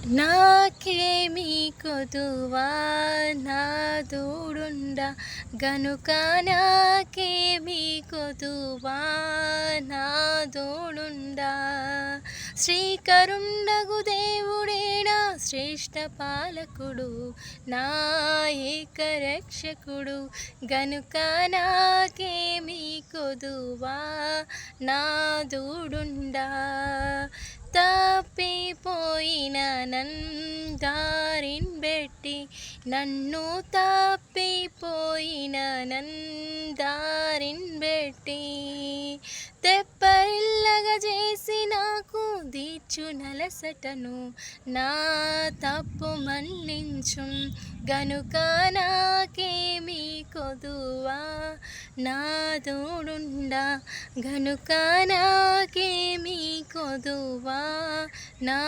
నాకేమీ కొదువా నాదోడుండా గనుక నాకేమీ కొదువా నాదోడుండా శ్రీకరుండగు దేవుడేనా శ్రేష్ఠ పాలకుడు నా ఏకరక్షకుడు గనుక నాకేమీ కొదువా నాదోడుండా తప్పిపోయిన దారిని బెట్టి నన్ను తప్పిపోయిన దారిని బెట్టి తెప్పరిల్లగా చేసి నాకు దీర్చు నలసటను నా తప్పు మన్నించు గనుక నాకేమీ కొదువా నాదోడుండా గనుక నాకేమీ కొదువా నా